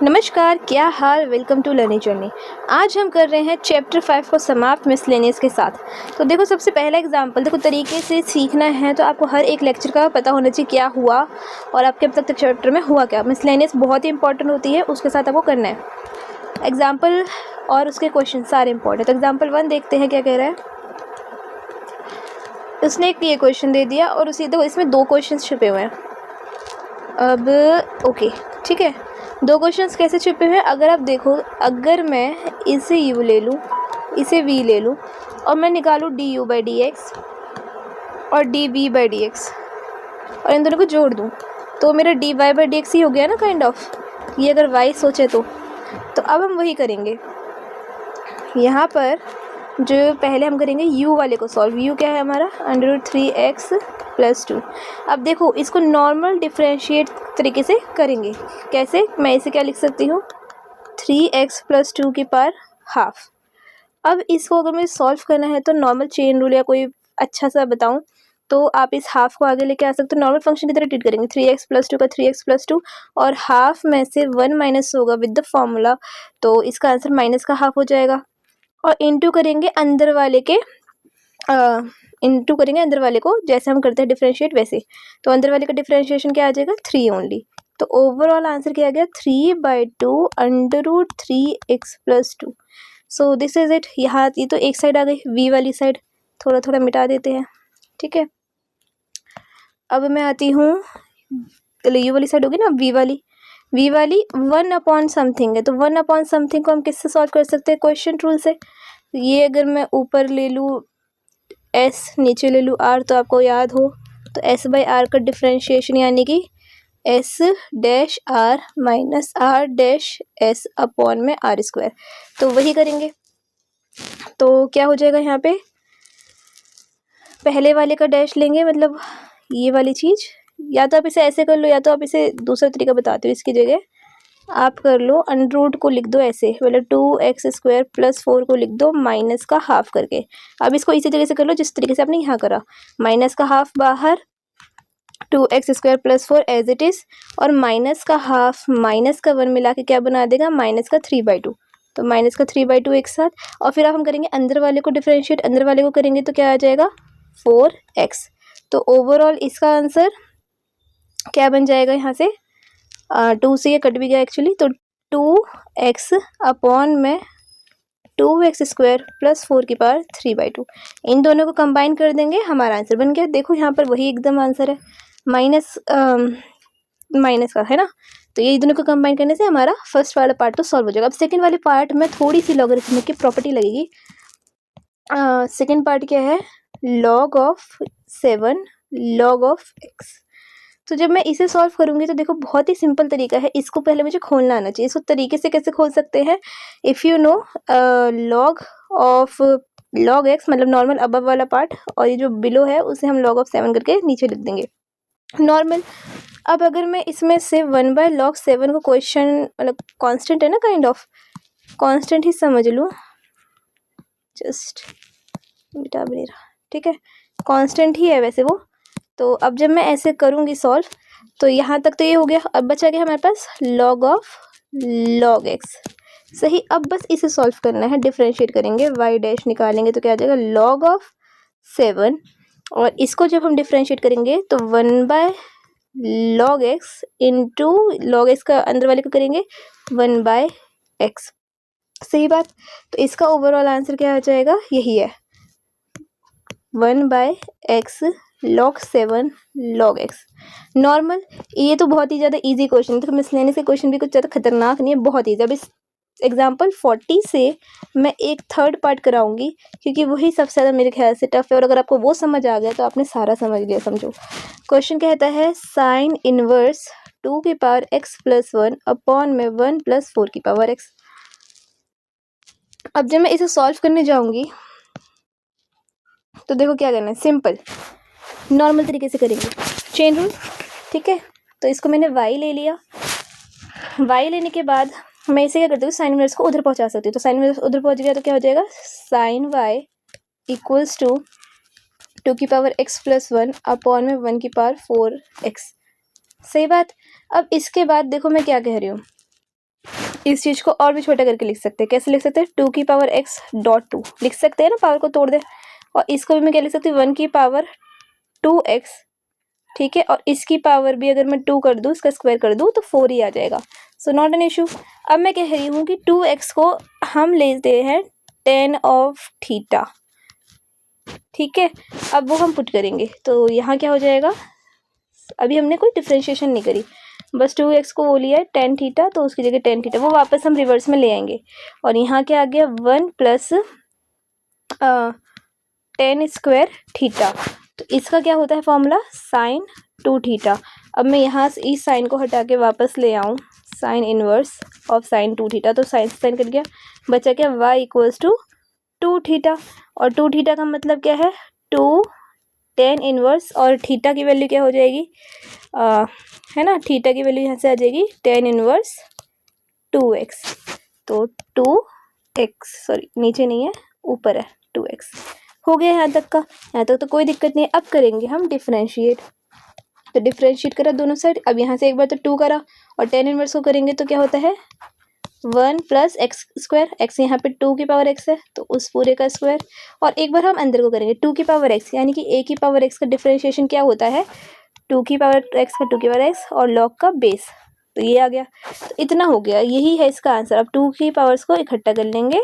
नमस्कार, क्या हाल। Welcome to learning journey. आज हम कर रहे हैं चैप्टर 5 को समाप्त मिसलेनियस के साथ। तो देखो, सबसे पहला एग्जाम्पल देखो, तरीके से सीखना है तो आपको हर एक लेक्चर का पता होना चाहिए क्या हुआ और आपके अब तक चैप्टर में हुआ क्या। मिसलेनियस बहुत ही इंपॉर्टेंट होती है, उसके साथ आपको करना है एग्जाम्पल और उसके क्वेश्चन सारे इंपॉर्टेंट। तो एग्जाम्पल 1 देखते हैं क्या कह रहा है। उसने एक ये क्वेश्चन दे दिया और उसी देखो इसमें 2 क्वेश्चन छुपे हुए हैं। अब ओके, ठीक है, 2 क्वेश्चंस कैसे छुपे हुए हैं अगर आप देखो। अगर मैं इसे u ले लूँ, इसे v ले लूँ और मैं निकालूँ du/dx और dv/dx और इन दोनों को जोड़ दूँ तो मेरा dy/dx ही हो गया ना, काइंड ऑफ। ये अगर y सोचे तो अब हम वही करेंगे। यहाँ पर जो पहले हम करेंगे u वाले को सॉल्व। u क्या है हमारा, √3x + 2। अब देखो, इसको नॉर्मल डिफरेंशिएट तरीके से करेंगे। कैसे, मैं इसे क्या लिख सकती हूँ, 3x + 2 की पावर हाफ। अब इसको अगर मुझे सॉल्व करना है तो नॉर्मल चेन रूल या कोई अच्छा सा बताऊँ तो आप इस हाफ को आगे लेके आ सकते हो। नॉर्मल फंक्शन की तरह ट्रीट करेंगे। 3x + 2 का 3x + 2 और हाफ में से 1 माइनस होगा विद द फॉर्मूला, तो इसका आंसर माइनस का हाफ हो जाएगा। और इंटू करेंगे अंदर वाले के इंटू करेंगे अंदर वाले को, जैसे हम करते हैं डिफरेंशिएट वैसे। तो अंदर वाले का डिफरेंशिएशन क्या आ जाएगा, 3 ओनली। तो ओवरऑल आंसर क्या आ गया, 3/2 √3x + 2। So this is it. यहाँ ये तो एक साइड आ गई, v वाली साइड थोड़ा थोड़ा मिटा देते हैं, ठीक है। अब मैं आती हूँ, u वाली साइड होगी ना, v वाली 1 समथिंग है, तो 1 समथिंग को हम किससे सॉल्व कर सकते हैं, क्वेश्चन रूल से। ये अगर मैं ऊपर ले लूँ s, नीचे ले लूँ r, तो आपको याद हो तो s/r का डिफरेंशिएशन यानी कि s-r - r-s अपॉन में r²। तो वही करेंगे। तो क्या हो जाएगा, यहाँ पे पहले वाले का डैश लेंगे, मतलब ये वाली चीज़। या तो आप इसे ऐसे कर लो या तो आप इसे दूसरा तरीका बताते हो, इसकी जगह आप कर लो अंडर को लिख दो ऐसे, मतलब 2x² + 4 को लिख दो माइनस का हाफ करके। अब इसको इसी तरीके से कर लो जिस तरीके से आपने यहाँ करा, माइनस का हाफ बाहर, 2x² + 4 एज इट इज़, और माइनस का हाफ माइनस का 1 मिला के क्या बना देगा, माइनस का 3/2। तो माइनस का 3/2 एक साथ, और फिर आप हम करेंगे अंदर वाले को डिफरेंशिएट। अंदर वाले को करेंगे तो क्या आ जाएगा, 4x। तो ओवरऑल इसका आंसर क्या बन जाएगा, यहाँ से 2 से ये कट भी गया एक्चुअली, तो 2x अपॉन में 2x² + 4 की पावर 3/2। इन दोनों को कंबाइन कर देंगे, हमारा आंसर बन गया। देखो यहाँ पर वही एकदम आंसर है, माइनस का है ना। तो ये दोनों को कंबाइन करने से हमारा फर्स्ट वाला पार्ट तो सॉल्व हो जाएगा। अब सेकंड वाले पार्ट में थोड़ी सी लॉगरिथमिक की प्रॉपर्टी लगेगी। सेकंड पार्ट क्या है, log of 7 log of x। तो जब मैं इसे सॉल्व करूंगी तो देखो बहुत ही सिंपल तरीका है, इसको पहले मुझे खोलना आना चाहिए। इसको तरीके से कैसे खोल सकते हैं, if you know log x मतलब नॉर्मल अबव वाला पार्ट, और ये जो बिलो है उसे हम log of 7 करके नीचे लिख देंगे नॉर्मल। अब अगर मैं इसमें से 1/log 7 को क्वेश्चन मतलब कांस्टेंट है ना, काइंड ऑफ कांस्टेंट ही समझ लूँ, जस्ट बेटा बनी रहा, ठीक है, कांस्टेंट ही है वैसे वो। तो अब जब मैं ऐसे करूँगी सॉल्व, तो यहाँ तक तो ये हो गया। अब बचा गया हमारे पास log of log x। सही, अब बस इसे सॉल्व करना है, डिफरेंशिएट करेंगे, y डैश निकालेंगे तो क्या आ जाएगा, log of 7। और इसको जब हम डिफरेंशिएट करेंगे तो 1/log x into log x का अंदर वाले को करेंगे 1/x। सही बात। तो इसका ओवरऑल आंसर क्या आ जाएगा, यही है 1/x log 7 log x normal. ये तो बहुत ही ज़्यादा इजी क्वेश्चन है, तो मिसलेनियस के क्वेश्चन भी कुछ ज़्यादा खतरनाक नहीं है, बहुत ईजी। अब इस एग्जाम्पल 40 से मैं एक थर्ड पार्ट कराऊंगी क्योंकि वही सबसे ज़्यादा मेरे ख्याल से टफ है, और अगर आपको वो समझ आ गया तो आपने सारा समझ लिया समझो। क्वेश्चन कहता है साइन इनवर्स 2 की पावर x + 1 अपॉन में 1 + 4 की पावर x। अब जब मैं इसे सॉल्व करने जाऊंगी तो देखो क्या करना है, सिंपल नॉर्मल तरीके से करेंगे, चेन रूल, ठीक है। तो इसको मैंने y ले लिया, y लेने के बाद मैं इसे क्या करती हूँ, साइन इनवर्स को उधर पहुँचा सकती हूँ। तो साइन इनवर्स उधर पहुँच गया तो क्या हो जाएगा, साइन y = 2 की पावर x + 1 अपॉन में 1 की पावर 4x। सही बात। अब इसके बाद देखो मैं क्या कह रही हूँ, इस चीज़ को और भी छोटा करके लिख सकते हैं। कैसे लिख सकते हैं? 2 की पावर x डॉट 2 लिख सकते हैं ना, पावर को तोड़ दे। और इसको भी मैं क्या लिख सकती हूँ? 1 की पावर 2x, ठीक है। और इसकी पावर भी अगर मैं 2 कर दूँ, इसका स्क्वायर कर दूँ, तो 4 ही आ जाएगा। So not an issue. अब मैं कह रही हूँ कि 2x को हम लेते हैं tan ऑफ थीटा, ठीक है। अब वो हम पुट करेंगे तो यहाँ क्या हो जाएगा? अभी हमने कोई डिफ्रेंशिएशन नहीं करी, बस 2x को वो लिया है tan थीटा, तो उसकी जगह tan थीटा, वो वापस हम रिवर्स में ले आएंगे। और यहाँ क्या आ गया? 1 प्लस tan स्क्वायर थीटा। तो इसका क्या होता है फॉर्मूला? Sign 2 theta. अब मैं यहाँ से इस साइन को हटा के वापस ले आऊँ, sine inverse of sine 2 theta, तो साइन साइन कट गया, बचा क्या? y equals to 2 theta. और 2 थीटा का मतलब क्या है? 2 tan इनवर्स, और थीटा की वैल्यू क्या हो जाएगी? है ना, थीटा की वैल्यू यहाँ से आ जाएगी tan इनवर्स 2x। तो 2x, सॉरी नीचे नहीं है, ऊपर है, 2x हो गया यहाँ तक का। यहाँ तक तो कोई दिक्कत नहीं है। अब करेंगे हम डिफरेंशिएट, तो डिफरेंशिएट करा दोनों साइड। अब यहाँ से एक बार तो 2 करा, और tan इनवर्स को करेंगे तो क्या होता है? 1 प्लस एक्स स्क्वायर, एक्स यहाँ पे 2 की पावर x है, तो उस पूरे का स्क्वायर। और एक बार हम अंदर को करेंगे 2 की पावर x, यानी कि a की पावर x का डिफरेंशिएशन क्या होता है? 2 की पावर x का 2 की पावर x और log का बेस, तो ये आ गया। तो इतना हो गया, यही है इसका आंसर। अब 2 की पावर्स को इकट्ठा कर लेंगे,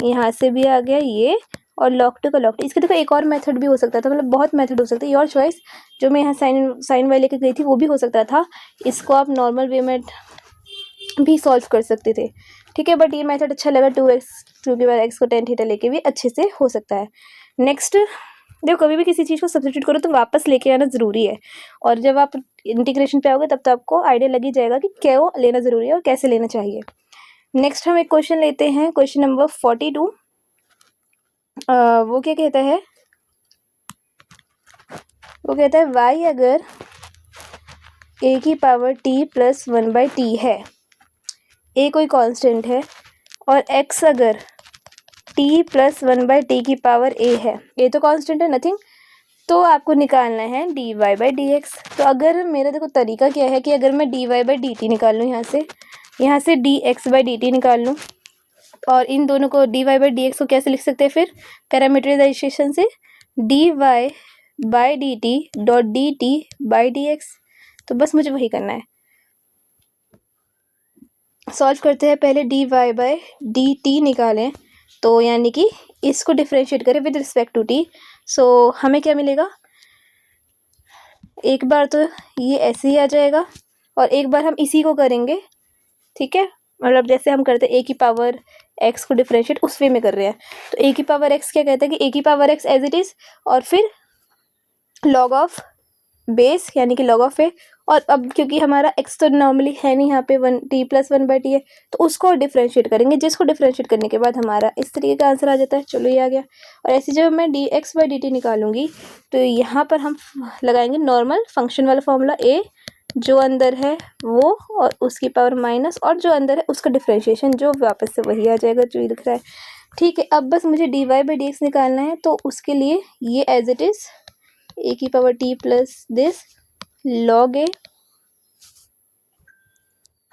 यहाँ से भी आ गया ये, और log 2 का log 2। इसके देखो एक और मेथड भी हो सकता था, मतलब बहुत मेथड हो सकता है, योर चॉइस। जो मैं यहाँ साइन वाई लेके गई थी वो भी हो सकता था, इसको आप नॉर्मल वे में भी सॉल्व कर सकते थे, ठीक है। बट ये मेथड अच्छा लगा, 2x 2 की पावर x को tan थीटा लेके भी अच्छे से हो सकता है। नेक्स्ट देखो, कभी भी किसी चीज़ को सब्स्टिट्यूट करो तो वापस लेके आना ज़रूरी है, और जब आप इंटीग्रेशन पे आओगे तब तो आपको आइडिया लग ही जाएगा कि क्यों लेना ज़रूरी है और कैसे लेना चाहिए। नेक्स्ट हम एक क्वेश्चन लेते हैं, क्वेश्चन नंबर 42। वो क्या कहता है? वो कहता है y अगर a की पावर t प्लस 1/t है, a कोई कांस्टेंट है, और x अगर t प्लस 1/t की पावर a है, a तो कांस्टेंट है, नथिंग, तो आपको निकालना है dy/dx। तो अगर मेरा देखो तरीका क्या है कि अगर मैं dy/dt निकाल लूँ, यहाँ से dx/dt निकाल लूँ, और इन दोनों को dy/dx को कैसे लिख सकते हैं फिर? पैरामीटराइजेशन से, dy/dt डॉट dt/dx। तो बस मुझे वही करना है। सॉल्व करते हैं, पहले dy/dt निकालें, तो यानी कि इसको डिफरेंशिएट करें विद रिस्पेक्ट टू t। सो हमें क्या मिलेगा? एक बार तो ये ऐसे ही आ जाएगा, और एक बार हम इसी को करेंगे, ठीक है। मतलब जैसे हम करते हैं a की पावर x को डिफरेंशिएट, उस वे में कर रहे हैं। तो a की पावर x क्या कहता है कि a की power x as it is, और फिर log ऑफ बेस यानी कि log ऑफ a। और अब क्योंकि हमारा x तो नॉर्मली है नहीं यहाँ पे, 1t प्लस 1/t है, तो उसको डिफरेंशिएट करेंगे, जिसको डिफरेंशिएट करने के बाद हमारा इस तरीके का आंसर आ जाता है। चलो ये आ गया। और ऐसे जब मैं dx/dt निकालूंगी तो यहाँ पर हम लगाएंगे नॉर्मल फंक्शन वाला फॉर्मूला, a जो अंदर है वो, और उसकी पावर माइनस, और जो अंदर है उसका डिफरेंशिएशन, जो वापस से वही आ जाएगा जो ये दिख रहा है, ठीक है। अब बस मुझे dy/dx निकालना है, तो उसके लिए ये एज इट इज़ a की power t plus this log a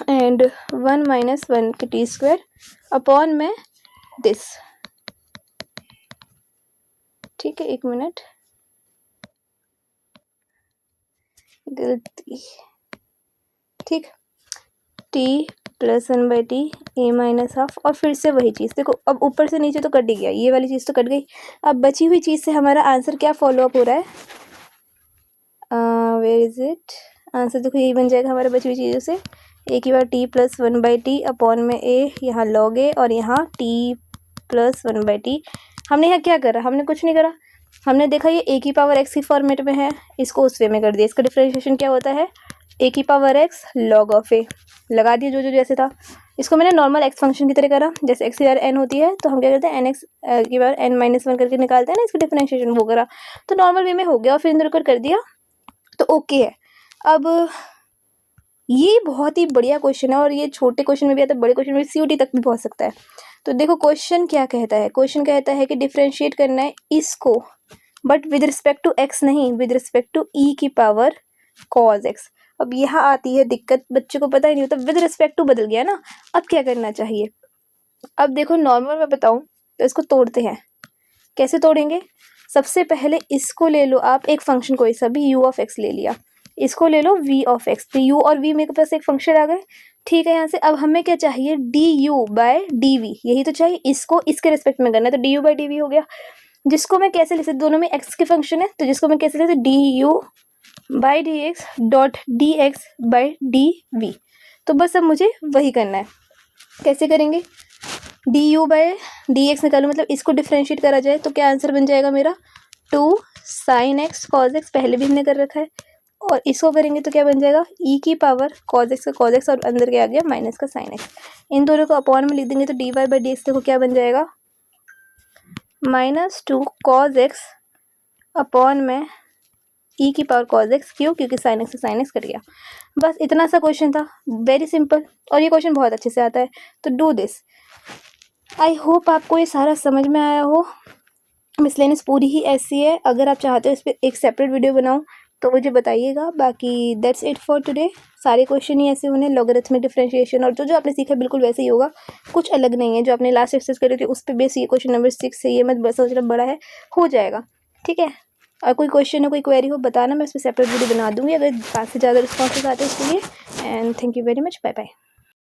and 1 minus 1 की टी स्क्वायर अपॉन में दिस, ठीक है। 1 मिनट, गलती, ठीक, t plus 1/t a minus half, और फिर से वही चीज़। देखो अब ऊपर से नीचे तो कट ही गया, ये वाली चीज़ तो कट गई। अब बची हुई चीज़ से हमारा आंसर क्या फॉलो अप हो रहा है? Where is it? आंसर देखो यही बन जाएगा हमारा बची हुई चीज़ों से, a की बार t प्लस 1/t अपॉन में a, यहाँ log a, और यहाँ t प्लस 1/t। हमने यहाँ क्या करा? हमने कुछ नहीं करा, हमने देखा ये a की पावर x की फॉर्मेट में है, इसको उस वे में कर दिया। इसका डिफरेंशिएशन क्या होता है? a की power x log of a लगा दिया, जो जो जैसे था। इसको मैंने नॉर्मल x फंक्शन की तरह करा, जैसे x की पावर n होती है तो हम क्या करते हैं nx की पावर n-1 करके निकालते हैं ना, इसका डिफरेंशिएशन वो करा, तो नॉर्मल वे में हो गया, और फिर इधर कर दिया, तो ओके है। अब ये बहुत ही बढ़िया क्वेश्चन है, और ये छोटे क्वेश्चन में भी आता है, बड़े क्वेश्चन में COT तक भी पहुंच सकता है। तो देखो क्वेश्चन क्या कहता है? क्वेश्चन कहता है कि डिफरेंशिएट करना है इसको, but with respect to x नहीं, विद रिस्पेक्ट टू e की पावर cos x। अब यहाँ आती है दिक्कत, बच्चे को पता ही नहीं होता, विद रिस्पेक्ट टू बदल गया ना। अब क्या करना चाहिए, अब देखो नॉर्मल मैं बताऊँ तो इसको तोड़ते हैं। कैसे तोड़ेंगे, सबसे पहले इसको ले लो आप, एक फंक्शन कोई सा भी u ऑफ x ले लिया, इसको ले लो v ऑफ x, तो u और v मेरे पास एक फंक्शन आ गए। ठीक है, यहाँ से अब हमें क्या चाहिए, du बाय dv, यही तो चाहिए, इसको इसके रिस्पेक्ट में करना है, तो du बाय dv हो गया। जिसको मैं कैसे ले सकती, दोनों में x के फंक्शन है, तो जिसको मैं कैसे ले सकती, du by dx dot dx by dv। तो बस अब मुझे वही करना है। कैसे करेंगे, du बाय dx निकालो, मतलब इसको डिफ्रेंशिएट करा जाए तो क्या आंसर बन जाएगा मेरा, 2 sin x cos x, पहले भी हमने कर रखा है। और इसको करेंगे तो क्या बन जाएगा, e की पावर cos x का cos x और अंदर क्या आ गया माइनस का sin x। इन दोनों को अपॉन में लिख देंगे तो dy बाई dx देखो क्या बन जाएगा, -2 cos x अपॉन में e की पावर cos x, क्यों, क्योंकि sin x से sin x कट गया। बस इतना सा क्वेश्चन था, वेरी सिंपल, और ये क्वेश्चन बहुत अच्छे से आता है। तो डू दिस। आई होप आपको ये सारा समझ में आया हो। मिसलेनियस पूरी ही ऐसी है, अगर आप चाहते हो इस पर एक सेपरेट वीडियो बनाऊं तो मुझे बताइएगा। बाकी दैट्स इट फॉर टुडे। सारे क्वेश्चन ही ऐसे होने, लॉगरिथमिक डिफरेंशिएशन, और जो आपने सीखा बिल्कुल वैसे ही होगा, कुछ अलग नहीं है। जो आपने लास्ट एक्सरसाइज करी थी उस पर बेस ये क्वेश्चन नंबर 6 है, ये मत सोचना बड़ा है, हो जाएगा। ठीक है, और कोई क्वेश्चन हो, कोई क्वेरी हो बताना, मैं इस पर सेपरेट वीडियो बना दूँगी अगर 5 से ज़्यादा रिस्पॉन्सेज आते हैं इसके लिए। And thank you very much, bye bye.